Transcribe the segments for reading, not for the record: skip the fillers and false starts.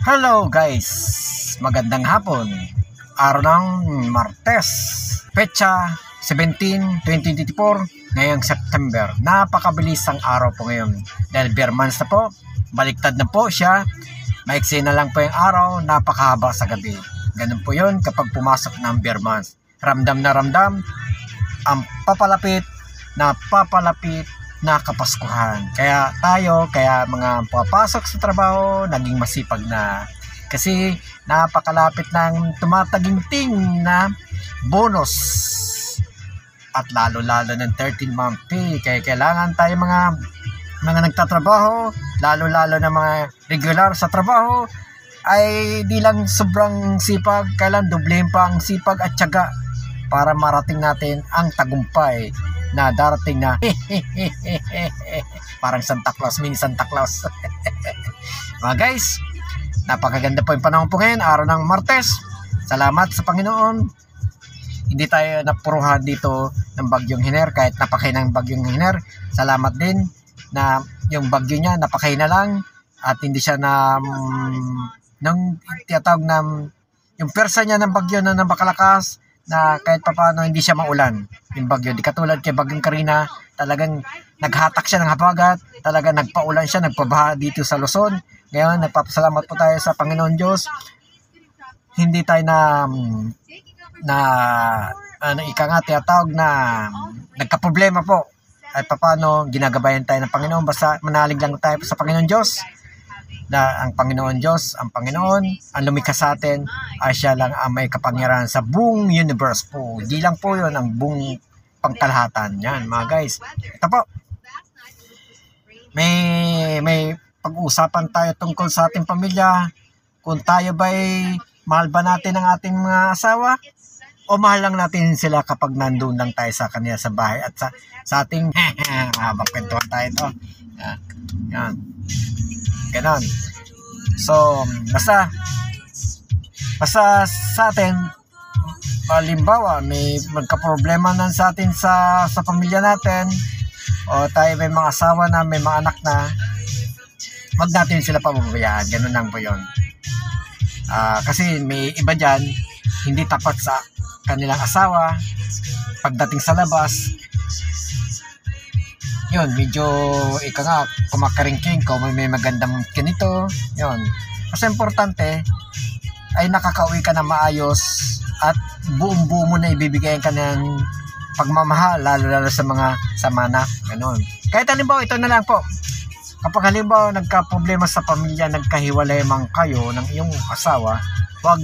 Hello guys, magandang hapon. Araw ng Martes, petsa 17, 2024, ngayong September. Napakabilis ang araw po ngayon dahil bare months na po, baliktad na po siya. Maiksi na lang po yung araw, napakahaba sa gabi. Ganun po yun kapag pumasok ng bare months. Ramdam na ramdam ang papalapit na Kapaskuhan. Kaya mga papasok sa trabaho, naging masipag na. Kasi napakalapit ng tumataginting na bonus. At lalo-lalo ng 13-month pay. Kaya kailangan tayo mga nagtatrabaho, lalo-lalo na mga regular sa trabaho, ay di lang sobrang sipag, kailan doblehin pa ang sipag at tiyaga para marating natin ang tagumpay na darating na parang Santa Claus, mini Santa Claus. Mga guys, napakaganda po yung panahon po ngayon, araw ng Martes. Salamat sa Panginoon. Hindi tayo napuruhan dito ng bagyong Hiner, kahit napakay ng bagyong Hiner. Salamat din na yung bagyo niya napakay na lang at hindi siya nang tiyatawag na yung persa niya ng bagyo na napakalakas na kahit papaano hindi siya maulan yung bagyo. Di katulad kay bagyong Karina, talagang naghatak siya ng habagat, talagang nagpaulan siya, nagpabaha dito sa Luzon. Ngayon, nagpapasalamat po tayo sa Panginoon Diyos. Hindi tayo tiyatawag na nagkaproblema po. At paano ginagabayan tayo ng Panginoon, basta manalig lang tayo sa Panginoon Diyos, na ang Panginoon Diyos, ang Panginoon, ang lumikha sa atin, ay siya lang ang may kapangyarihan sa buong universe po. Hindi lang po yun ang buong pangkalahatan. Yan mga guys. Ito po, may pag-uusapan tayo tungkol sa ating pamilya. Kung tayo ba'y mahal ba natin ang ating mga asawa? O mahal lang natin sila kapag nandun lang tayo sa kanila sa bahay at sa ating mapagkwentuhan tayo ito. Yan. Ganon. So, basta sa atin, halimbawa, may magka-problema na sa atin sa pamilya natin, o tayo may mga asawa na, may mga anak na, wag natin sila pababayaan. Ganon lang po yun. Kasi may iba dyan, hindi tapat sa kanilang asawa, pagdating sa labas, yun, medyo kumakaringking ko, may magandang ganito, yun. Kasi importante ay nakakauwi ka na maayos at buong-buo mo na ibibigay ka ng pagmamahal, lalo sa mga anak, ganun. Kahit halimbawa, ito na lang po, kapag halimbawa nagka-problema sa pamilya, nagkahiwalay man kayo ng iyong asawa, wag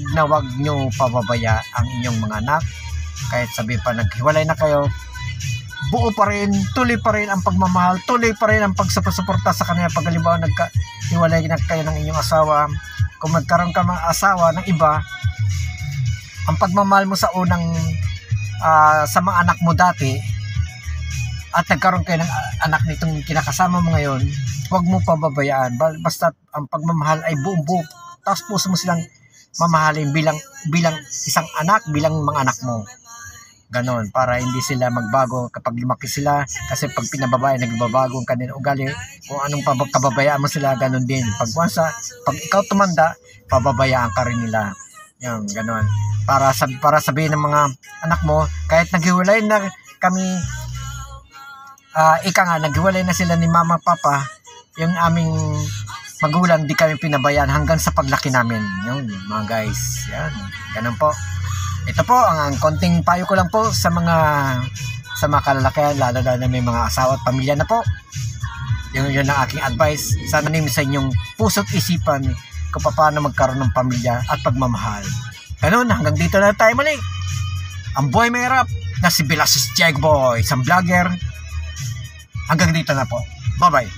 nyo pababaya ang inyong mga anak. Kahit sabi pa naghiwalay na kayo, buo pa rin, tuloy pa rin ang pagmamahal, tuloy pa rin ang pagsuporta sa kanila. Pag halimbawa naghiwalay na kayo ng inyong asawa, kung magkaroon ka mga asawa ng iba, ang pagmamahal mo sa unang sa mga anak mo dati at nagkaroon kayo ng anak nitong kinakasama mo ngayon, huwag mo pababayaan. Basta ang pagmamahal ay buong-buo, tapos puso mo silang mamahalin bilang isang anak, bilang mga anak mo. Ganon, para hindi sila magbago kapag lumaki sila. Kasi pag pinababae, nagbabago ang kanilang ugali. Kung anong kababayaan mo sila, ganon din. Pag ikaw tumanda, pababayaan ka rin nila. Yan, ganon. Para sabihin ng mga anak mo, kahit naghiwalay na kami, naghiwalay na sila ni mama, papa, yung aming magulang, di kami pinabayaan hanggang sa paglaki namin. Yun, mga guys. Yan, ganon po. Ito po, ang konting payo ko lang po sa mga kalalakihan, lalo na may mga asawa at pamilya na po. Yun ang aking advice. Sana namin sa inyong puso't isipan kung paano magkaroon ng pamilya at pagmamahal. Ganun, hanggang dito na tayo muli. Ang boy mahirap na si Bilasis Jagboy, isang vlogger. Hanggang dito na po. Bye-bye.